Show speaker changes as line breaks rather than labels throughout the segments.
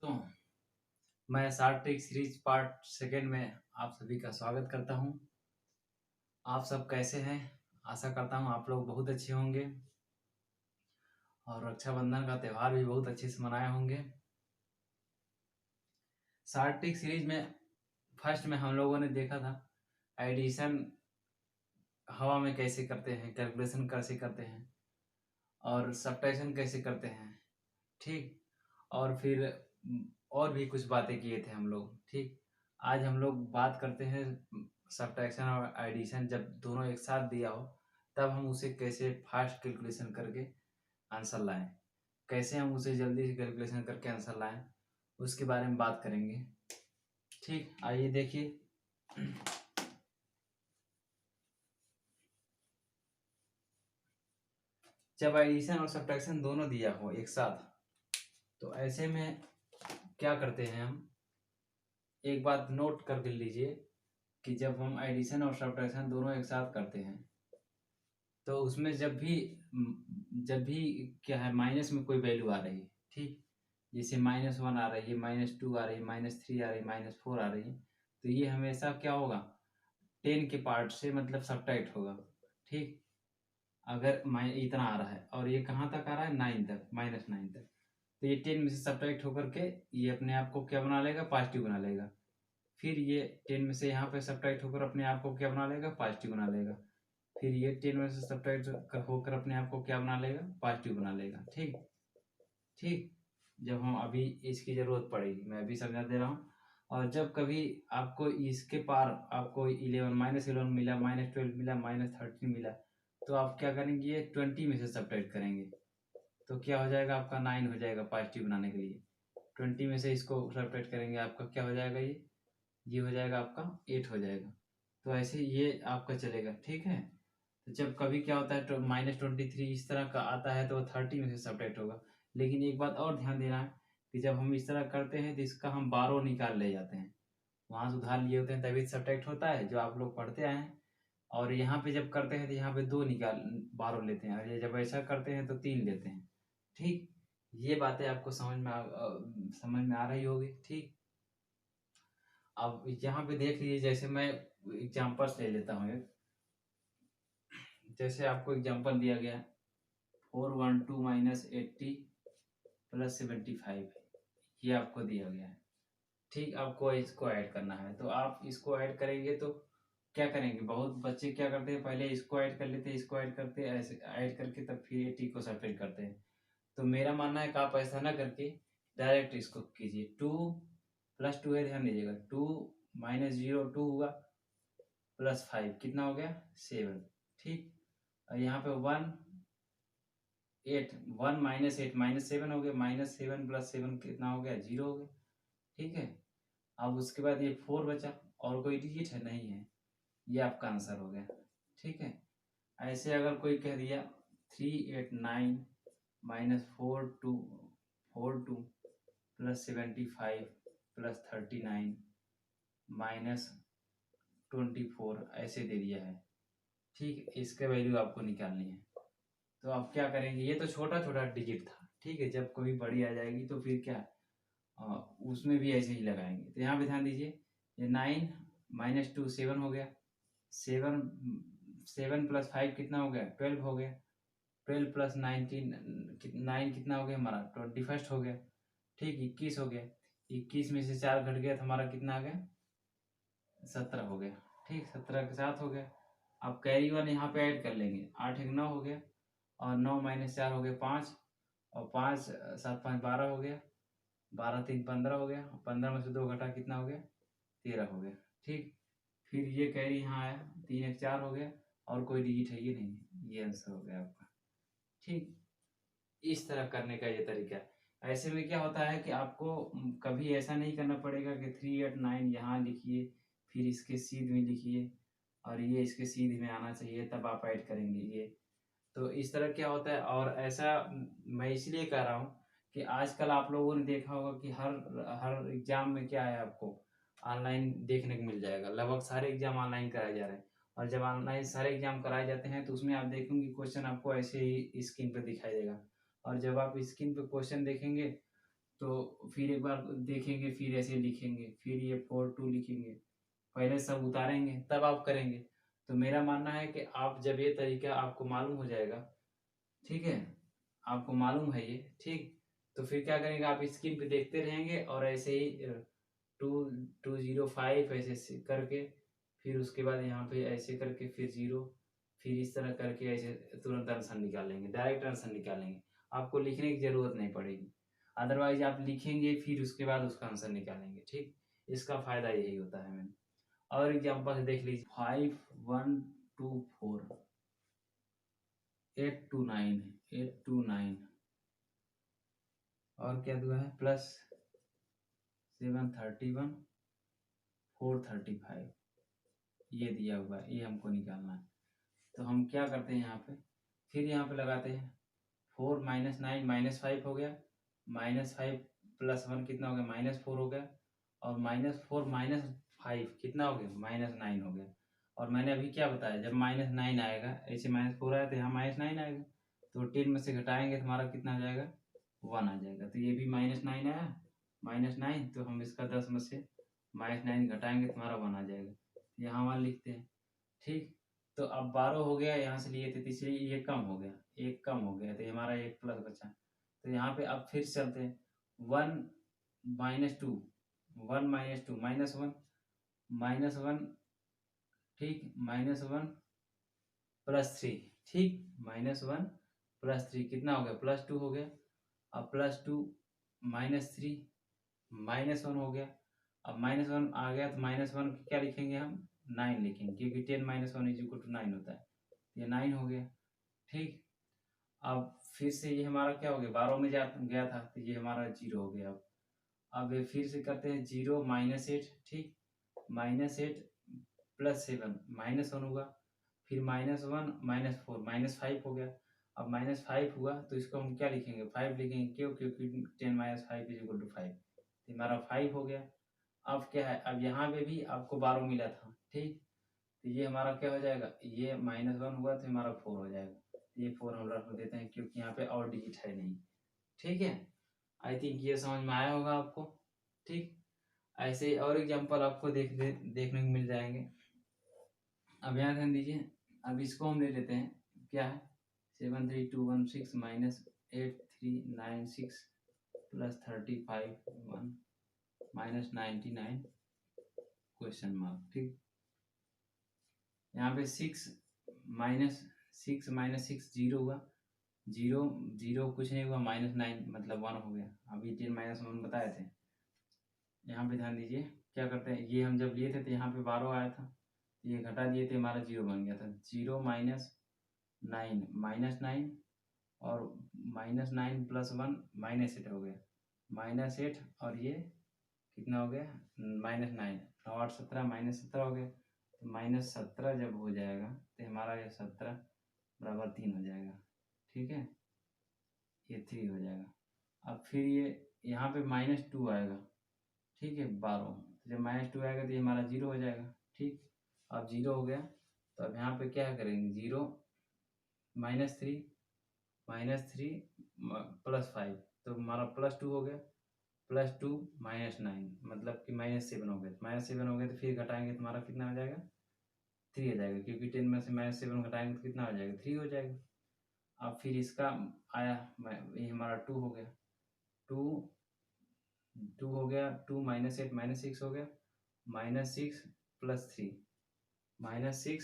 तो मैं shark tank series part second में आप सभी का स्वागत करता हूं। आप सब कैसे हैं? आशा करता हूं आप लोग बहुत अच्छे होंगे और रक्षाबंधन का त्यौहार भी बहुत अच्छे से मनाए होंगे। शार्क टैंक सीरीज में फर्स्ट में हम लोगों ने देखा था एडिशन हवा में कैसे करते हैं, कैलकुलेशन कैसे करते हैं और सब्ट्रैक्शन कैसे करते हैं, ठीक। और फिर और भी कुछ बातें किए थे हम लोग, ठीक। आज हम लोग बात करते हैं सब्ट्रैक्शन और एडिशन जब दोनों एक साथ दिया हो तब हम उसे कैसे फास्ट कैलकुलेशन करके आंसर लाएं, कैसे हम उसे जल्दी से कैलकुलेशन करके आंसर लाएं, उसके बारे में बात करेंगे, ठीक। आइए देखिए, जब एडिशन और सब्ट्रैक्शन दोनों दिया हो एक साथ तो ऐसे में क्या करते हैं हम, एक बात नोट कर लीजिए कि जब हम एडिशन और सब्ट्रैक्शन दोनों एक साथ करते हैं तो उसमें जब भी क्या है, माइनस में कोई वैल्यू आ रही है, ठीक। जैसे -1 आ रही है, -2 आ रही है, -3 आ रही है, -4 आ रही है, तो ये हमेशा क्या होगा, 10 के पार्ट से मतलब सब्ट्रैक्ट होगा, ठीक। अगर इतना आ रहा है और ये कहाँ तक आ रहा है, 9 तक, -9 तक, तो ये 10 में से सब्ट्रैक्ट होकर के ये अपने आप को क्या बना लेगा, पॉजिटिव बना लेगा। फिर ये 10 में से यहाँ पे सब्ट्रैक्ट होकर अपने आप को क्या बना लेगा, पॉजिटिव बना लेगा। फिर ये 10 में से सब्ट्रैक्ट होकर अपने आप को क्या बना लेगा, पॉजिटिव बना लेगा, ठीक। ठीक, जब हम अभी इसकी ज़रूरत पड़ेगी मैं अभी समझा दे रहा हूँ। और जब कभी आपको इसके पार आपको 11 -11 मिला, -12 मिला, -13 मिला, तो आप क्या करेंगे, ये 20 में से सब्ट्रैक्ट करेंगे तो क्या हो जाएगा, आपका 9 हो जाएगा पॉजिटिव बनाने के लिए। 20 में से इसको सब्ट्रैक्ट करेंगे, आपका क्या हो जाएगा, ये हो जाएगा आपका 8 हो जाएगा। तो ऐसे ये आपका चलेगा, ठीक है। तो जब कभी क्या होता है तो -23 इस तरह का आता है तो 30 में से सब्ट्रैक्ट होगा। लेकिन एक बात और ध्यान देना है कि जब हम इस तरह करते हैं तो इसका हम 12 निकाल ले जाते हैं, वहाँ से उधार लिए होते हैं तभी सब्ट्रैक्ट होता है, जो आप लोग पढ़ते आए हैं। और यहाँ पे जब करते हैं तो यहाँ पे 2 निकाल 12 लेते हैं, और ये जब ऐसा करते हैं तो 3 लेते हैं, ठीक। ये बातें आपको समझ में आ रही होगी, ठीक। अब यहाँ पे देख लीजिए, जैसे मैं एग्जांपल्स ले लेता हूँ एक। जैसे आपको एग्जांपल दिया गया 412 - 80 + 75, ये आपको दिया गया है, ठीक। आपको इसको ऐड करना है तो आप इसको ऐड करेंगे तो क्या करेंगे, बहुत बच्चे क्या करते हैं, पहले इसको ऐड कर लेते हैं, इसको ऐड करते हैं, ऐसे ऐड करके तब फिर 80 को सब्ट्रैक्ट करते हैं। तो मेरा मानना है कि आप ऐसा ना करके डायरेक्ट इसको कीजिए। 2 + 2 है, ध्यान दीजिएगा, 2 - 0 2 हुआ, +5 कितना हो गया, 7, ठीक। और यहाँ पे 1 8 1 -8 -7 हो गया, -7 + 7 कितना हो गया, 0 हो गया, ठीक है। अब उसके बाद ये 4 बचा, और कोई डिजिट है, नहीं है, ये आपका आंसर हो गया, ठीक है। ऐसे अगर कोई कह दिया 389 -42 + 75 + 39 -24 ऐसे दे दिया है, ठीक। इसके वैल्यू आपको निकालनी है तो आप क्या करेंगे, ये तो छोटा छोटा डिजिट था, ठीक है। जब कभी बड़ी आ जाएगी तो फिर क्या, उसमें भी ऐसे ही लगाएंगे। तो यहाँ पे ध्यान दीजिए, ये 9 -2 7 हो गया, 7 7 + 5 कितना हो गया, 12 हो गया, 12 + 19 9 कितना हो गया हमारा, 21 हो गया, ठीक। 21 हो गया, 21 में से 4 घट गया तो हमारा कितना आ गया, 17 हो गया, ठीक। 17 के साथ हो गया। अब कैरी वन यहाँ पे ऐड कर लेंगे, 8 1 9 हो गया, और 9 - 4 हो गया 5, और 5 7 5 12 हो गया, 12 3 15 हो गया, 15 में से 2 घटा कितना हो गया, 13 हो गया, ठीक। फिर ये कैरी यहाँ आया, 3 1 4 हो गया, और कोई डिजिट है ये नहीं, ये आंसर हो गया आपका, ठीक। इस तरह करने का ये तरीका है। ऐसे में क्या होता है कि आपको कभी ऐसा नहीं करना पड़ेगा कि 389 यहाँ लिखिए, फिर इसके सीध में लिखिए, और ये इसके सीध में आना चाहिए तब आप ऐड करेंगे ये। तो इस तरह क्या होता है, और ऐसा मैं इसलिए कह रहा हूँ कि आजकल आप लोगों ने देखा होगा कि हर हर एग्जाम में क्या है, आपको ऑनलाइन देखने को मिल जाएगा, लगभग सारे एग्जाम ऑनलाइन कराए जा रहे हैं। और जब ऑनलाइन सारे एग्जाम कराए जाते हैं तो उसमें आप देखेंगे क्वेश्चन आपको ऐसे ही स्क्रीन पर दिखाई देगा, और जब आप स्क्रीन पर क्वेश्चन देखेंगे तो फिर एक बार देखेंगे, फिर ऐसे लिखेंगे, फिर ये 4 2 लिखेंगे, पहले सब उतारेंगे तब आप करेंगे। तो मेरा मानना है कि आप जब ये तरीका आपको मालूम हो जाएगा, ठीक है, आपको मालूम है ये, ठीक, तो फिर क्या करेंगे, आप स्क्रीन पे देखते रहेंगे और ऐसे ही 2 2 0 5 ऐसे करके, फिर उसके बाद यहाँ पे ऐसे करके फिर 0, फिर इस तरह करके ऐसे तुरंत आंसर निकालेंगे, डायरेक्ट आंसर निकालेंगे, आपको लिखने की जरूरत नहीं पड़ेगी। अदरवाइज आप लिखेंगे फिर उसके बाद उसका आंसर निकालेंगे, ठीक, इसका फायदा यही होता है। मैंने और एग्जाम्पल देख लीजिए, 5 1 2 4 8 2 9 8 2 9 और क्या दुआ है, प्लस 7 31 4 35, ये दिया हुआ है, ये हमको निकालना है। तो हम क्या करते हैं यहाँ पे, फिर यहाँ पे लगाते हैं 4 -9 -5 हो गया, -5 + 1 कितना हो गया, -4 हो गया, और -4 -5 कितना हो गया, -9 हो गया। और मैंने अभी क्या बताया, जब -9 आएगा, ऐसे -4 आया तो यहाँ -9 आएगा, तो 10 में से घटाएंगे तो हमारा कितना आ जाएगा, 1 आ जाएगा। तो ये भी -9 आया, -9, तो हम इसका 10 में से -9 घटाएंगे तो हमारा 1 आ जाएगा, यहाँ 1 लिखते हैं, ठीक। तो अब 12 हो गया, यहाँ से लिए थे, तो इसलिए ये कम हो गया, एक कम हो गया, तो ये हमारा एक प्लस बचा। तो यहाँ पे अब फिर चलते हैं, 1 -2 1 -2 -1 -1, ठीक, -1 +3, ठीक, -1 +3 कितना हो गया, +2 हो गया। अब +2 -3 -1 हो गया। अब -1 आ गया तो -1 क्या लिखेंगे हम, 9 लिखेंगे, क्योंकि 10 - 1 = 9 होता है, ये 9 हो गया, ठीक। अब फिर से ये हमारा क्या हो गया, 12 में जा गया था, तो ये हमारा 0 हो गया। अब ये फिर से करते हैं, 0 -8, ठीक, -8 + 7 -1 होगा, फिर -1 -4 -5 हो गया। अब -5 हुआ तो इसको हम क्या लिखेंगे, 5 लिखेंगे, क्यों, क्योंकि 10 - 5 = 5, तो हमारा 5 हो गया। अब क्या है, अब यहाँ पे भी आपको 12 मिला था, ठीक, तो ये हमारा क्या हो जाएगा, ये -1 हुआ तो हमारा 4 हो जाएगा, ये 4 हम रख देते हैं, क्योंकि यहाँ पे और डिजिट है नहीं, ठीक है। आई थिंक ये समझ में आया होगा आपको, ठीक। ऐसे ही और एग्जांपल आपको देखने को मिल जाएंगे। अब यहाँ ध्यान दीजिए, अब इसको हम ले लेते हैं, क्या है, 73216 -8396 +35 1 -99 क्वेश्चन मार्क, ठीक। यहाँ पे 6 -6 0 हुआ, 0 0 कुछ नहीं हुआ, -9 मतलब 1 हो गया। अभी 10 - 1 बताए थे। यहाँ पे ध्यान दीजिए, क्या करते हैं, ये हम जब लिए थे तो यहाँ पे 12 आया था, ये घटा दिए थे, हमारा 0 बन गया था, 0 -9 -9 और -9 + 1 -8 हो गया, -8 और ये कितना हो गया, -9 9 8 17 -17 हो गया। तो -17 जब हो जाएगा तो हमारा ये 17 = 3 हो जाएगा, ठीक है, ये 3 हो जाएगा। अब फिर ये यहाँ पे -2 आएगा, ठीक है, 12, तो जब -2 आएगा तो ये हमारा 0 हो जाएगा, ठीक। अब 0 हो गया, तो अब यहाँ पे क्या करेंगे, 0 -3 +5, तो हमारा +2 हो गया, +2 -9 मतलब कि -7 हो गया, -7 हो गया, तो फिर घटाएंगे तो हमारा कितना हो जाएगा, 3 हो जाएगा, क्योंकि 10 में से -7 घटाएंगे तो कितना हो जाएगा, 3 हो जाएगा। अब फिर इसका आया, ये हमारा 2 हो गया, 2 2 हो गया, 2 -8 -6 हो गया, -6 + 3 -6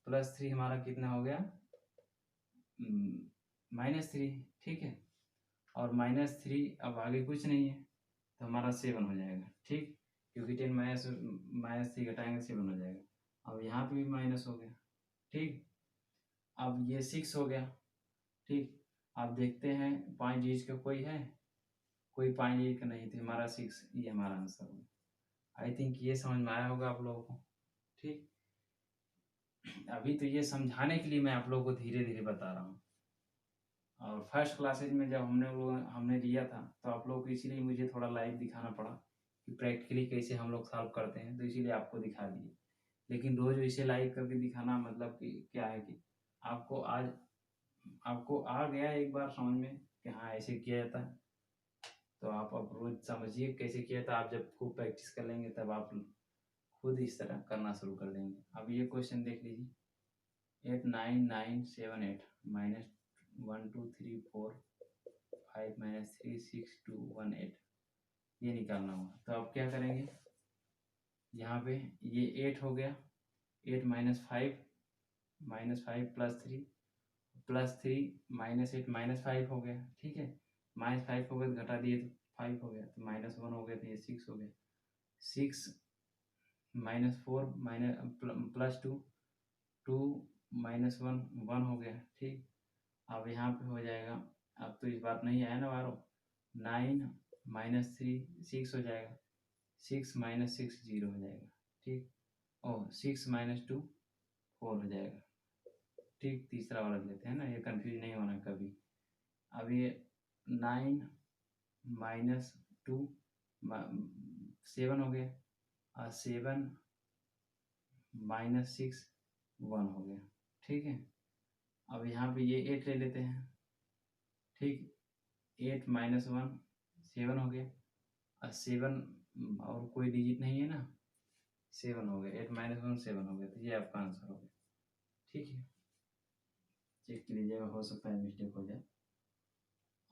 + 3 हमारा कितना हो गया, -3, ठीक है। और -3 अब आगे कुछ नहीं है, तो हमारा 7 हो जाएगा, ठीक, क्योंकि 10 -3 घटाएंगे 7 हो जाएगा। अब यहाँ पे भी माइनस हो गया, ठीक। अब ये 6 हो गया, ठीक। आप देखते हैं 5 डिजिट का कोई है, कोई 5 डिजिट का नहीं, तो हमारा 6, ये हमारा आंसर होगा। आई थिंक ये समझ में आया होगा आप लोगों को, ठीक। अभी तो ये समझाने के लिए मैं आप लोगों को धीरे धीरे बता रहा हूँ, और फर्स्ट क्लासेज में जब हमने लिया था, तो आप लोगों को इसीलिए मुझे थोड़ा लाइव दिखाना पड़ा कि प्रैक्टिकली कैसे हम लोग सॉल्व करते हैं, तो इसीलिए आपको दिखा दिए। लेकिन रोज़ इसे लाइव करके दिखाना मतलब कि क्या है कि आपको आ गया एक बार समझ में कि हाँ ऐसे किया जाता है, तो आप अब रोज समझिए कैसे किया था। आप जब खूब प्रैक्टिस कर लेंगे तब आप खुद इस तरह करना शुरू कर देंगे। अब ये क्वेश्चन देख लीजिए, 8 9 9 7 8 माइनस 1 2 3 4 5 माइनस 3 6 2 1 8 ये निकालना होगा। तो आप क्या करेंगे, यहाँ पे ये 8 हो गया, 8 minus five plus three minus 8 -5 हो गया, ठीक है। -5 हो गया तो घटा दिए तो 5 हो गया, तो -1 हो गया तो ये 6 हो गया। 6 -4 प्लस 2 2 -1 1 हो गया, ठीक। अब यहाँ पे हो जाएगा, अब तो इस बार नहीं आया ना बारो, 9 -3 6 हो जाएगा, 6 -6 0 हो जाएगा, ठीक। और 6 -2 4 हो जाएगा, ठीक। तीसरा वाला लेते हैं ना, ये कंफ्यूज नहीं होना कभी। अब ये 9 -2 7 हो गया, और 7 -6 1 हो गया, ठीक है। अब यहाँ पे ये 8 ले लेते हैं, ठीक। 8 -1 7 हो गया, और 7 और कोई डिजिट नहीं है ना, 7 हो गया। 8 -1 7 हो गया, तो ये आपका आंसर हो गया, ठीक है। चेक कीजिएगा, हो सकता है मिस्टेक हो जाए।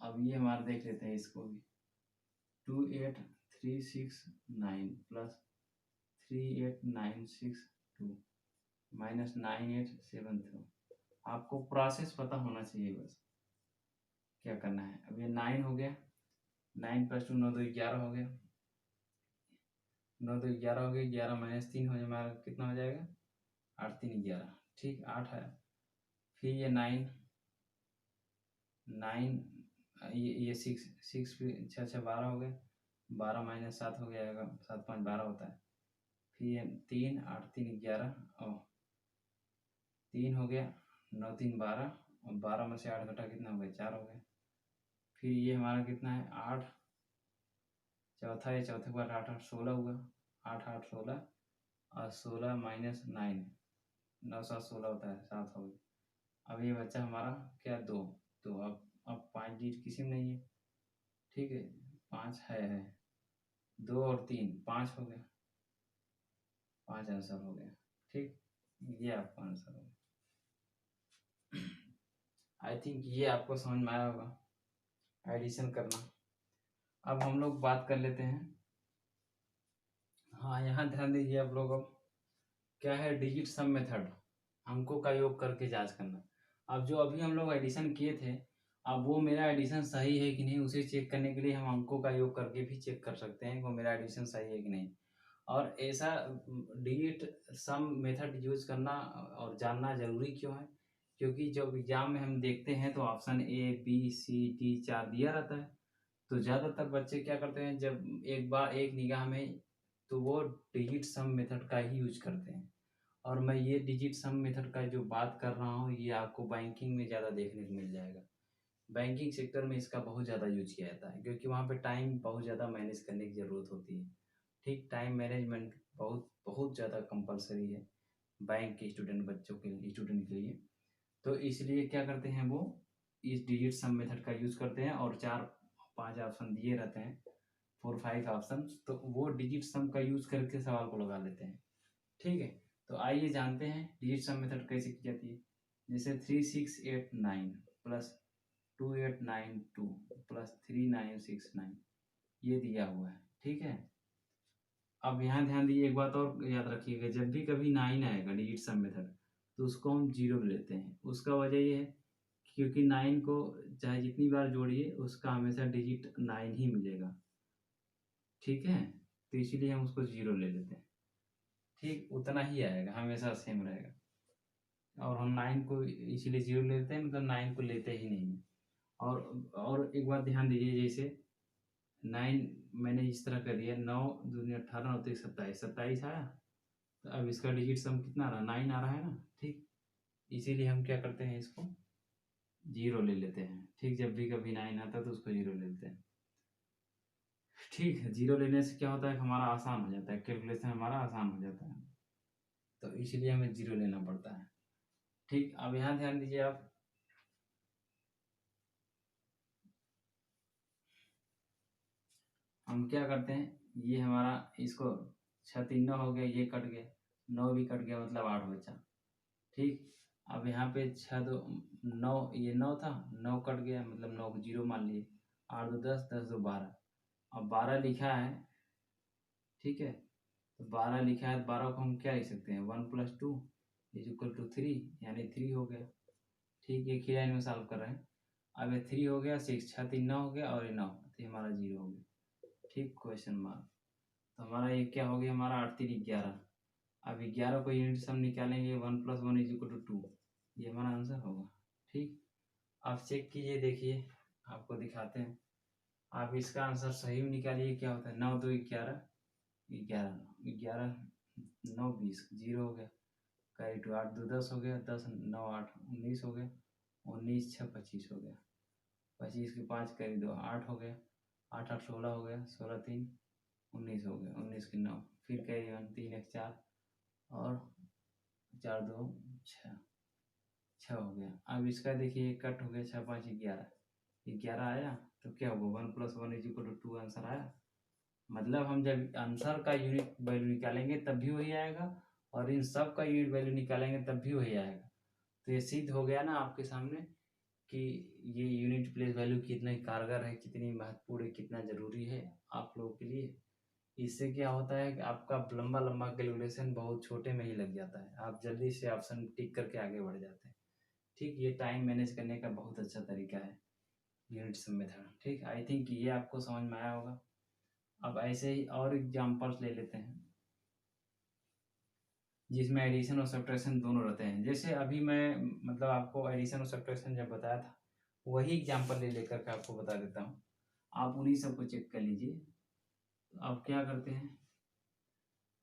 अब ये हमारा देख लेते हैं इसको भी, 2 8 3 6 9 प्लस 3 8 9 6 2 माइनस 9 8 7 2। आपको प्रोसेस पता होना चाहिए, बस क्या करना है। अब ये 9 हो गया, 9 + 2 9 2 11 हो गया, 9 2 11 हो गया, 11 -3 हो जाए हमारा कितना हो जाएगा, 8 3 11, ठीक। 8 है। फिर ये 9 ये 6 6 फिर 6 6 12 हो गया, 12 -7 हो गया, 7 5 12 होता है। फिर ये 3 8 3 11 और 3 हो गया, 9 3 12, और 12 में से 8 घटा कितना हो गया, 4 हो गया। फिर ये हमारा कितना है, 8, चौथा है, चौथे के बाद 8 8 16 हुआ, 8 8 16, और 16 -9 9 7 16 होता है, 7 हो गया। अब ये बच्चा हमारा क्या, 2। तो अब 5 डिजिट किसी में नहीं है, ठीक है। 5 है, 2 और 3 5 हो गया, 5 आंसर हो गया, ठीक। ये आपका आंसर होगा। आई थिंक ये आपको समझ में आया होगा एडिशन करना। अब हम लोग बात कर लेते हैं, हाँ यहाँ ध्यान दीजिए आप लोग, अब क्या है, डिजिट सम मेथड, अंकों का योग करके जांच करना। अब जो अभी हम लोग एडिशन किए थे, अब वो मेरा एडिशन सही है कि नहीं, उसे चेक करने के लिए हम अंकों का योग करके भी चेक कर सकते हैं कि मेरा एडिशन सही है कि नहीं। और ऐसा डिजिट सम मेथड यूज करना और जानना जरूरी क्यों है, क्योंकि जब एग्जाम में हम देखते हैं तो option A B C D 4 दिया रहता है। तो ज़्यादातर बच्चे क्या करते हैं, जब एक बार एक निगाह में, तो वो डिजिट सम मेथड का ही यूज करते हैं। और मैं ये डिजिट सम मेथड का जो बात कर रहा हूँ, ये आपको बैंकिंग में ज़्यादा देखने को मिल जाएगा। बैंकिंग सेक्टर में इसका बहुत ज़्यादा यूज किया जाता है, क्योंकि वहाँ पे टाइम बहुत ज़्यादा मैनेज करने की ज़रूरत होती है, ठीक। टाइम मैनेजमेंट बहुत बहुत ज़्यादा कंपलसरी है बैंक के स्टूडेंट के लिए। तो इसलिए क्या करते हैं, वो इस डिजिट सम मेथड का यूज़ करते हैं, और 4 5 ऑप्शन दिए रहते हैं, 4 5 ऑप्शन, तो वो डिजिट सम का यूज़ करके सवाल को लगा लेते हैं, ठीक है। तो आइए जानते हैं डिजिट सम मेथड कैसे की जाती है। जैसे 3 6 8 9 प्लस 2 8 9 2 प्लस 3 9 6 9 ये दिया हुआ है, ठीक है। अब यहाँ ध्यान दीजिए, एक बात और याद रखिएगा, जब भी कभी 9 आएगा डिजिट सम मेथड, तो उसको हम 0 लेते हैं। उसका वजह ये है, क्योंकि 9 को चाहे जितनी बार जोड़िए, उसका हमेशा डिजिट 9 ही मिलेगा, ठीक है। तो इसीलिए हम उसको 0 ले लेते हैं, ठीक। उतना ही आएगा, हमेशा सेम रहेगा। और हम 9 को इसीलिए 0 लेते हैं, मतलब 9 को लेते ही नहीं। और एक बात ध्यान दीजिए, जैसे 9 मैंने इस तरह कर दिया, 9 दूनी 18 9 3 27 27 आया, तो अब इसका डिजिट सम कितना आ रहा है, 9 आ रहा है ना, ठीक। इसीलिए हम क्या करते हैं, इसको 0 ले लेते हैं, ठीक। जब भी कभी 9 आता है तो उसको 0 ले लेते हैं, ठीक है। 0 लेने से क्या होता है, हमारा आसान हो जाता है, कैलकुलेशन हमारा आसान हो जाता है, तो इसीलिए हमें 0 लेना पड़ता है, ठीक। अब यहाँ ध्यान दीजिए आप, हम क्या करते हैं, ये हमारा इसको 6 3 9 हो गया, ये कट गया, 9 भी कट गया, मतलब 8 बचा। ठीक, अब यहाँ पे 6 2 9, ये 9 था, 9 कट गया, मतलब 9 को 0 मान लिए, 8 2 10, 10 2 12। अब 12 लिखा है, ठीक है, तो 12 लिखा है, 12 को हम क्या लिख सकते हैं, 1 + 2 = 3, यानी 3 हो गया। ठीक, एक ही लाइन में सॉल्व कर रहे हैं। अब ये 3 हो गया, 6 6 3 9 हो गया, और ये 9, तो ये हमारा 0 हो गया। ठीक, क्वेश्चन मार्क। तो हमारा ये क्या हो गया, हमारा 8 3 11। अब 11 को यूनिट सम निकालेंगे, 1 + 1 = 2, ये हमारा आंसर होगा। ठीक, आप चेक कीजिए, देखिए, आपको दिखाते हैं। आप इसका आंसर सही में निकालिए, क्या होता है, 9 2 11, 11 11 9 20, 0 हो गया। कैरी टू 8 2 10 हो गया, 10 9 8 19 हो गया, 19 6 25 हो गया, 25 के 5 कैरी 2 8 हो गया, 8 8 16 हो गया, 16 3 19 हो गया, 19 के 9, फिर कैरी 1 3 1 4, और 4 2 6 6 हो गया। अब इसका देखिए, कट हो गया, 6 5 11, 11 आया, तो क्या होगा, 1 + 1 = 2 आंसर आया। मतलब हम जब आंसर का यूनिट वैल्यू निकालेंगे तब भी वही आएगा, और इन सब का यूनिट वैल्यू निकालेंगे तब भी वही आएगा। तो ये सिद्ध हो गया ना आपके सामने कि ये यूनिट प्लेस वैल्यू कितना कारगर है, कितनी महत्वपूर्ण है, कितना ज़रूरी है आप लोगों के लिए। इससे क्या होता है कि आपका लंबा लंबा कैलकुलेशन बहुत छोटे में ही लग जाता है, आप जल्दी से ऑप्शन टिक करके आगे बढ़ जाते हैं। ठीक, ये टाइम मैनेज करने का बहुत अच्छा तरीका है यूनिट सम मेथड। ठीक, आई थिंक ये आपको समझ में आया होगा। अब ऐसे ही और एग्जांपल्स ले लेते हैं जिसमें एडिशन और सब्ट्रैक्शन दोनों रहते हैं। जैसे अभी मैं मतलब आपको एडिशन और सब्ट्रैक्शन जब बताया था, वही एग्जांपल ले लेकर के आपको बता देता हूँ, आप उन्हीं सबको चेक कर लीजिए। तो आप क्या करते हैं,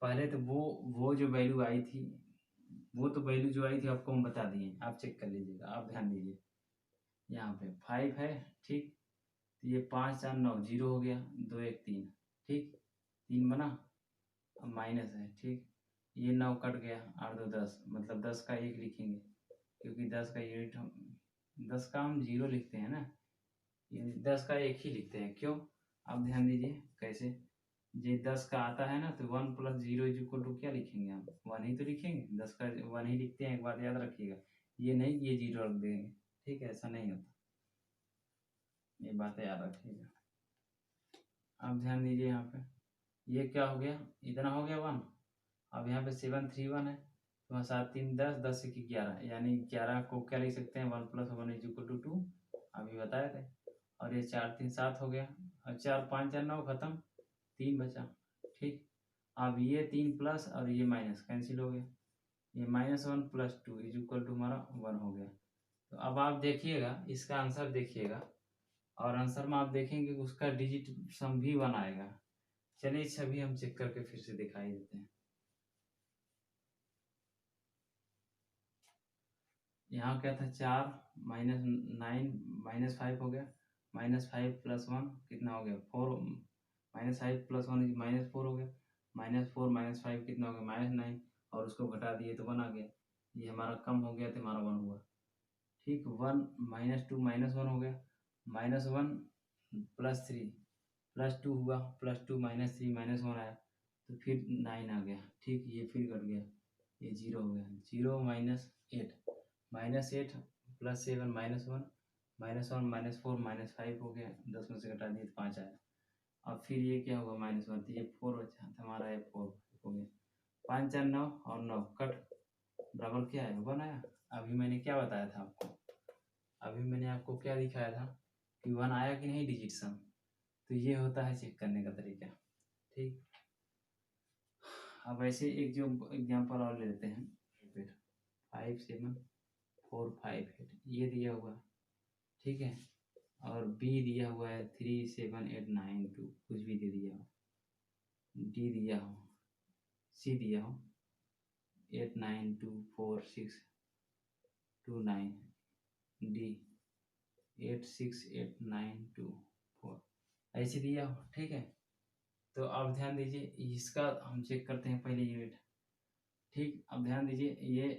पहले तो वो जो वैल्यू आई थी, वो तो वैल्यू जो आई थी आपको हम बता दिए, आप चेक कर लीजिएगा, आप ध्यान दीजिए। यहाँ पे 5 है, ठीक, तो ये 5 4 9 0 हो गया, 2 1 3, ठीक, 3 बना, अब माइनस है, ठीक, ये 9 कट गया, 8 2 10, मतलब 10 का 1 लिखेंगे, क्योंकि 10 का यूनिट हम 10 का हम 0 लिखते हैं ना, ये 10 का 1 ही लिखते हैं, क्यों, आप ध्यान दीजिए कैसे। ये 10 का आता है ना, तो 1 + 0 = क्या लिखेंगे, हम 1 ही तो लिखेंगे, 10 का 1 ही लिखते हैं, एक बात याद रखिएगा, ये नहीं कि ये 0 रख देंगे, ठीक है, ऐसा नहीं होता, ये बातें याद रखिएगा। आप ध्यान दीजिए, यहाँ पे ये क्या हो गया, इतना हो गया 1। अब यहाँ पे 7 3 1 है, तो 7 3 10, 10 1 11, यानी 11 को क्या लिख सकते हैं, 1 + 1 = 2, अभी बताए थे। और ये 4 3 7 हो गया, और 4 5 4 9 खत्म, 3 बचा। ठीक, अब ये 3 प्लस और ये माइनस कैंसिल हो गया, ये -1 + 2 = हमारा 1 हो गया। तो अब आप देखिएगा, इसका आंसर देखिएगा, और आंसर में आप देखेंगे कि उसका डिजिट सम भी 1 आएगा। चलिए छवि हम चेक करके फिर से दिखाई देते हैं। यहाँ क्या था, 4 -9 -5 हो गया, -5 + 1 कितना हो गया, 4, -5 + 1 -4 हो गया, -4 -5 कितना हो गया, -9, और उसको घटा दिए तो 1 आ गया, ये हमारा कम हो गया तो हमारा 1 हुआ। ठीक, 1 -2 -1 हो गया, -1 + 3 +2 हुआ, +2 -3 -1 आया, तो फिर 9 आ गया। ठीक, ये फिर घट गया, ये 0 हो गया, 0 -8 -8 + 7 -1 -1 -4 -5 हो गया, 10 में से घटा दिए तो 5 आया। अब फिर ये क्या होगा, -1, तो ये 4 बचा, तो हमारा ये 4 हो गया। 5 4 9 और 9 कट, बराबर क्या है, 1 आया। अभी मैंने क्या बताया था आपको, अभी मैंने आपको क्या दिखाया था कि 1 आया कि नहीं डिजिट सम। तो ये होता है चेक करने का तरीका। ठीक, अब ऐसे एक जो एग्जांपल और ले लेते हैं, फिर 5 7 4 5 8 ये दिया हुआ, ठीक है, और बी दिया हुआ है 3 7 8 9 2, कुछ भी दे दिया हो, डी दिया हो, सी दिया हो 8 9 2 4 6 2 9, डी 8 6 8 9 2 4, ऐसे दिया हो। ठीक है, तो अब ध्यान दीजिए, इसका हम चेक करते हैं पहले यूनिट। ठीक, अब ध्यान दीजिए, ये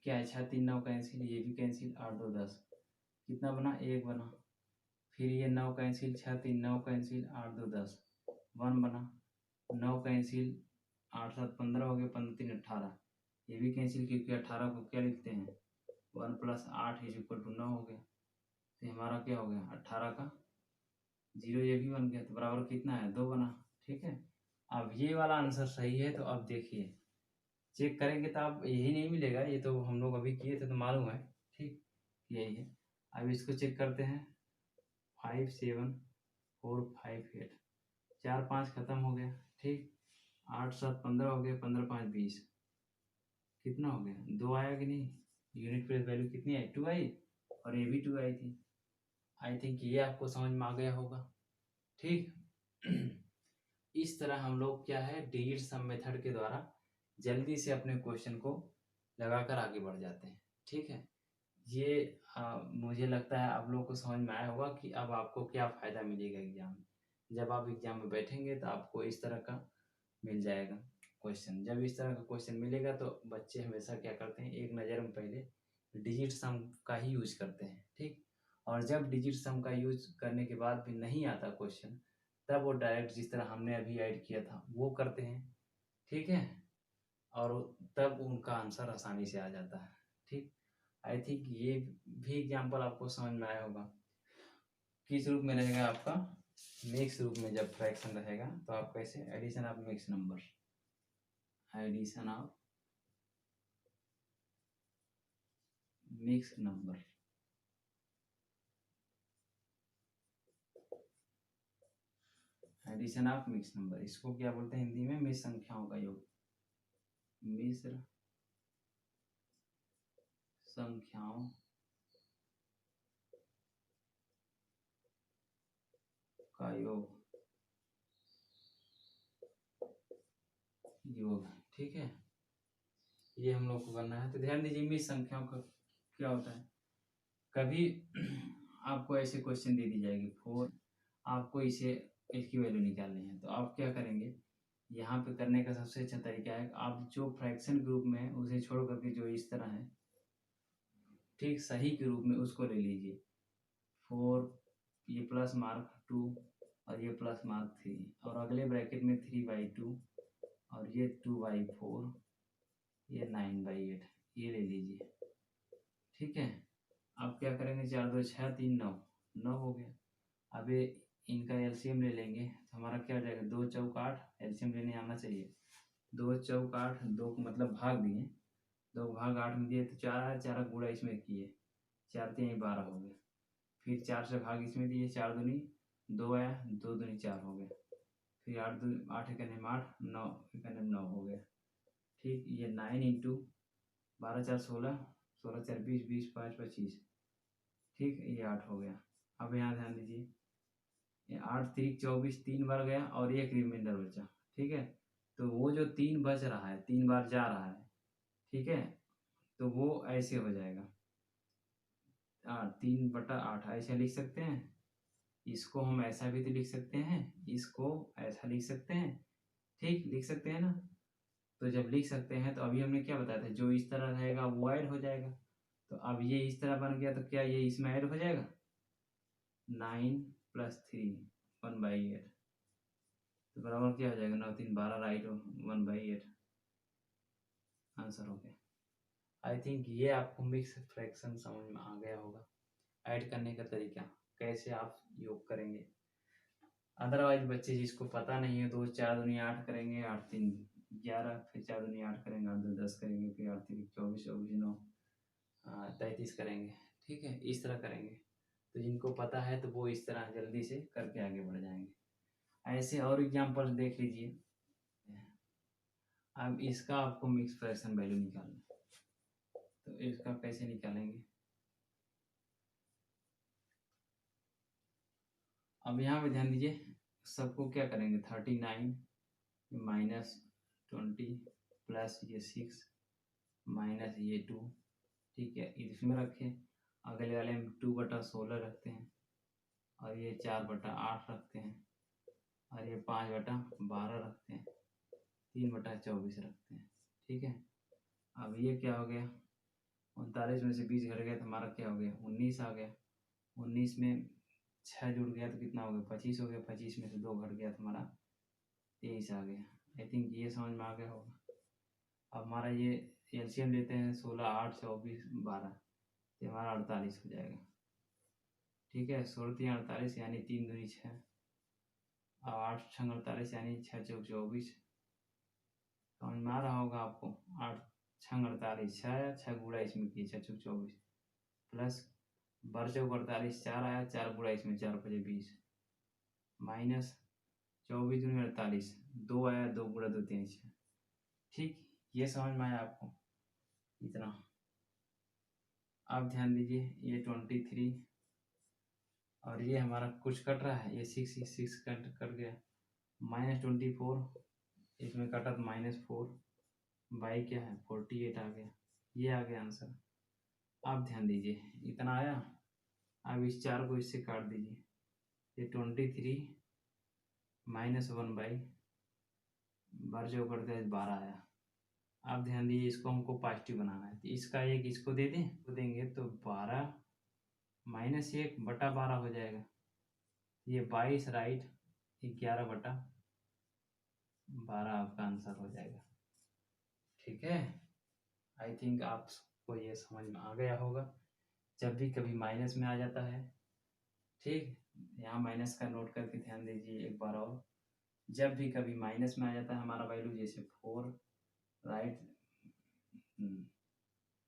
क्या है, 6 3 9 कैंसिल, ये भी कैंसिल, 8 2 10, कितना बना, 1 बना, फिर ये 9 कैंसिल, 6 3 9 कैंसिल, 8 2 10, 1 बना, 9 कैंसिल, 8 7 15 हो गया, 15 3 18, ये भी कैंसिल क्योंकि 18 को क्या लिखते हैं 1 + 8 = 9 हो गया। तो हमारा क्या हो गया 18 का 0 ये भी बन गया, तो बराबर कितना है 2 बना। ठीक है, अब ये वाला आंसर सही है। तो अब देखिए चेक करेंगे तो आप यही नहीं मिलेगा, ये तो हम लोग अभी किए थे तो मालूम है। ठीक, यही है। अब इसको चेक करते हैं 5 7 4 5 8, 4 5 खत्म हो गया। ठीक, 8 7 15 हो गया, 15 5 20, कितना हो गया 2 आया कि नहीं। यूनिट प्लेस वैल्यू कितनी आई 2 आई, और ये भी 2 आई थी। आई थिंक ये आपको समझ में आ गया होगा। ठीक इस तरह हम लोग क्या है डिजिट सम मेथड के द्वारा जल्दी से अपने क्वेश्चन को लगाकर आगे बढ़ जाते हैं। ठीक है, ये मुझे लगता है आप लोगों को समझ में आया होगा कि अब आपको क्या फ़ायदा मिलेगा एग्ज़ाम में। जब आप एग्ज़ाम में बैठेंगे तो आपको इस तरह का मिल जाएगा क्वेश्चन। जब इस तरह का क्वेश्चन मिलेगा तो बच्चे हमेशा क्या करते हैं एक नज़र में पहले डिजिट सम का ही यूज करते हैं। ठीक, और जब डिजिट सम का यूज करने के बाद भी नहीं आता क्वेश्चन, तब वो डायरेक्ट जिस तरह हमने अभी ऐड किया था वो करते हैं। ठीक है, और तब उनका आंसर आसानी से आ जाता है। ठीक, आई थिंक ये भी एग्जाम्पल आपको समझ में आया होगा। किस रूप में रहेगा आपका मिक्स रूप में, जब फ्रैक्शन रहेगा तो आप कैसे addition of mix number, addition of mix number, addition of mix number, इसको क्या बोलते हैं हिंदी में मिश्र संख्याओं का योग, मिश्र संख्याओं का योग, योग। ठीक है, ये हम लोग को करना है। तो ध्यान दीजिए मिश्र संख्याओं का क्या होता है। कभी आपको ऐसे क्वेश्चन दे दी जाएगी 4, आपको इसे इसकी वैल्यू निकालनी है, तो आप क्या करेंगे यहाँ पे करने का सबसे अच्छा तरीका है आप जो फ्रैक्शन ग्रुप में है उसे छोड़ करके जो इस तरह है ठीक सही के रूप में उसको ले लीजिए। 4 ये प्लस मार्क 2 और ये प्लस मार्क 3 और अगले ब्रैकेट में 3/2 और ये 2/4, ये 9/8, ये ले लीजिए। ठीक है, अब क्या करेंगे 4 2 6 3 9, 9 हो गया। अब ये इनका एलसीएम ले लेंगे तो हमारा क्या हो जाएगा 2 चौक 8, एलसीएम लेने आना चाहिए। 2 चौक 8, 2 को मतलब भाग दिए, 2 भाग 8 में दिए तो 4 आया, 4 का गुणा इसमें किए, 4 3 12 हो गया। फिर 4 से भाग इसमें दिए, 4 दूनी 2 आया, 2 दूनी 4 हो गया। फिर 8 8 एकने में 8, 9 एकने में 9 हो गया। ठीक, ये 9 इंटू 12 4 16, 16 4 20, 20 5 25। ठीक, ये 8 हो गया। अब यहाँ ध्यान दीजिए ये 8 3 24, 3 बार गया और एक रिमाइंडर बचा। ठीक है, तो वो जो 3 बच रहा है 3 बार जा रहा है। ठीक है, तो वो ऐसे हो जाएगा 3/8 ऐसे लिख सकते हैं। इसको हम ऐसा भी तो लिख सकते हैं, इसको ऐसा लिख सकते हैं। ठीक, लिख सकते हैं ना। तो जब लिख सकते हैं तो अभी हमने क्या बताया था जो इस तरह रहेगा वो ऐड हो जाएगा। तो अब ये इस तरह बन गया तो क्या ये इसमें ऐड हो जाएगा 9 + 3 1/8, तो बराबर क्या हो जाएगा 9 3 12 राइट 1/8 आंसर हो गया। आई थिंक ये आपको मिक्स फ्रैक्शन समझ में आ गया होगा, ऐड करने का तरीका कैसे आप योग करेंगे। अदरवाइज बच्चे जिसको पता नहीं है तो 4 दूनी 8 करेंगे, 8 3 11, फिर 4 दूनी 8 करेंगे, 8 2 10 करेंगे, फिर 8 3 24, 24 9 33 करेंगे। ठीक है, इस तरह करेंगे। तो जिनको पता है तो वो इस तरह जल्दी से करके आगे बढ़ जाएंगे। ऐसे और एग्जाम्पल देख लीजिए। अब इसका आपको मिक्स फ्रैक्शन वैल्यू निकालना है, तो इसका कैसे निकालेंगे। अब यहाँ पे ध्यान दीजिए सबको क्या करेंगे 39 -20 प्लस ये 6 माइनस ये 2। ठीक है, इसमें रखें, अगले वाले में 2/16 रखते हैं और ये 4/8 रखते हैं और ये 5/12 रखते हैं, 3/24 रखते हैं। ठीक है, अब ये क्या हो गया 39 में से 20 घट गया तो हमारा क्या हो गया 19 आ गया। 19 में 6 जुड़ गया तो कितना हो गया 25 हो गया। 25 में से 2 घट गया तो हमारा 23 आ गया। आई थिंक ये समझ में आ गया होगा। अब हमारा ये एलसीएम लेते हैं 16, 8, 24, 12, तो हमारा 48 हो जाएगा। ठीक है, 16 3 48 यानी 3 दूनी 6, और 8 6 48 यानी 6 चौक 24। समझ में आ रहा होगा आपको। 8 6 48, 6 गुणा इसमें किए 6 चौक 24, प्लस 12 चौक 48, 4 आया, 4 गुणा इसमें 4 5 20, माइनस 24 दूनी 48, 2 आया, 2 गुणा 2 3 6। ठीक, ये समझ में आया आपको इतना। अब ध्यान दीजिए, ये 23 और ये हमारा कुछ कट रहा है, ये 6 कट गया, -24 इसमें कटा तो -4 बाई क्या है 48 आ गया। ये आ गया आंसर। अब ध्यान दीजिए, इतना आया। अब इस 4 को इससे काट दीजिए, ये 23 -1 बाई 12 जो करते हैं 12 आया। अब ध्यान दीजिए, इसको हमको पॉजिटिव बनाना है, तो इसका एक इसको दे दें, तो देंगे तो 12 -1 बटा 12 हो जाएगा। ये 22 राइट, 11 बटा 12 आपका आंसर हो जाएगा। ठीक है, आई थिंक आपको ये समझ में आ गया होगा। जब भी कभी माइनस में आ जाता है, ठीक, यहाँ माइनस का नोट करके ध्यान दीजिए एक बार और। जब भी कभी माइनस में आ जाता है हमारा वैल्यू, जैसे 4 राइट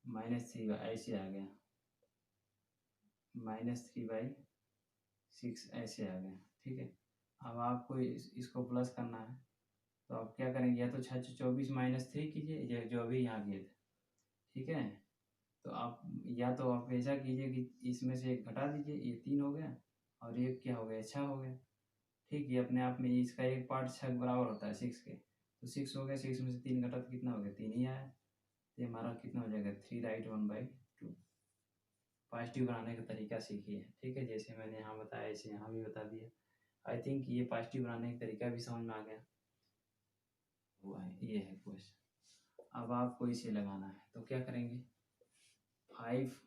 -3 ऐसे आ गया, -3/6 ऐसे आ गया। ठीक है, अब आपको इसको प्लस करना है, तो आप क्या करेंगे, या तो 6 24 -3 कीजिए, जो अभी यहाँ किए थे। ठीक है, तो आप या तो आप ऐसा कीजिए कि इसमें से एक घटा दीजिए, ये 3 हो गया और एक क्या हो गया 6 हो गया। ठीक, ये अपने आप में इसका एक पार्ट 6 के बराबर होता है 6 के, तो 6 हो गया, 6 में से 3 घटा तो कितना हो गया 3 ही आया। तो हमारा कितना हो जाएगा 3 राइट 1/2। पॉजिटिव बनाने का तरीका सीखिए। ठीक है, जैसे मैंने यहाँ बताया ऐसे यहाँ भी बता दिया। आई थिंक ये पॉजिटिव बनाने का तरीका भी समझ में आ गया हुआ है। ये है क्वेश्चन। अब आपको इसे लगाना है, तो क्या करेंगे, 5 -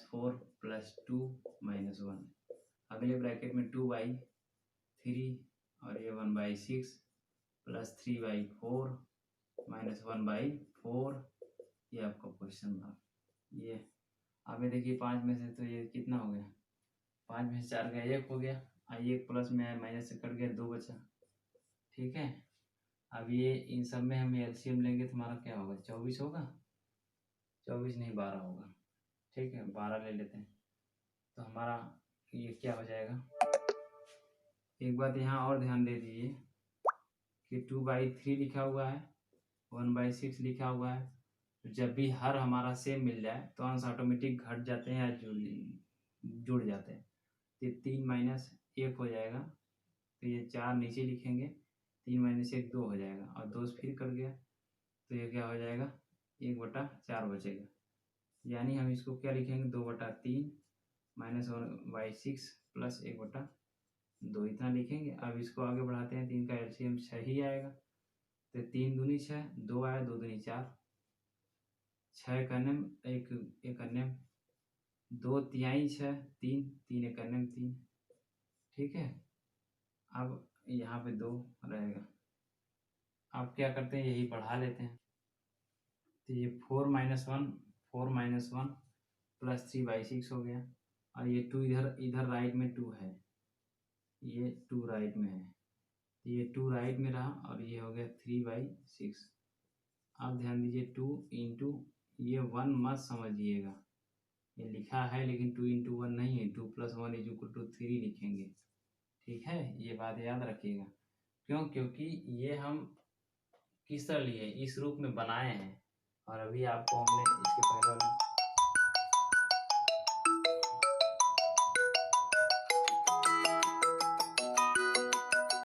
4 + 2 - 1, अगले ब्रैकेट में 2/3 और ये 1/6 प्लस 3/4 -1/4, ये आपका क्वेश्चन मार्क। ये अब देखिए 5 में से तो ये कितना हो गया, 5 में से 4 गया 1 हो गया, और 1 प्लस में माइनस से कट गया 2 बचा। ठीक है, अब ये इन सब में हम एलसीएम लेंगे तो हमारा क्या होगा 24 होगा, 24 नहीं 12 होगा। ठीक है, 12 ले लेते हैं, तो हमारा ये क्या हो जाएगा। एक बात यहाँ और ध्यान दे दीजिए कि 2/3 लिखा हुआ है, 1/6 लिखा हुआ है, तो जब भी हर हमारा सेम मिल जाए तो अंश ऑटोमेटिक घट जाते हैं या जुड़ जाते हैं। तो 3 - 1 हो जाएगा, तो ये 4 नीचे लिखेंगे, 3 - 1 2 हो जाएगा, और 2 फिर कर गया, तो ये क्या हो जाएगा 1/4 बचेगा। यानी हम इसको क्या लिखेंगे 2/3 -1/6 प्लस 1/2 इतना लिखेंगे। अब इसको आगे बढ़ाते हैं, 3 का एलसीएम 6 ही आएगा, तो 3 दूनी 6, 2 आया, 2 दूनी 4, 6 एक अन्यम, एक अन्यम, 2 तिहाई 6, 3 3 एक अन्यम 3। ठीक है, अब यहाँ पे 2 रहेगा। अब क्या करते हैं, यही बढ़ा लेते हैं, तो ये 4 - 1 प्लस 3/6 हो गया, और ये 2 इधर राइट में 2 है, ये 2 राइट में है, ये 2 राइट में रहा, और ये हो गया 3/6। अब ध्यान दीजिए 2 इंटू ये 1 मत समझिएगा, ये लिखा है लेकिन 2 इंटू 1 नहीं है, 2 + 1 = 3 लिखेंगे। ठीक है, ये बात याद रखिएगा। क्यों, क्योंकि ये हम किस तरह लिए इस रूप में बनाए हैं, और अभी आपको हमने इसके पहले वाले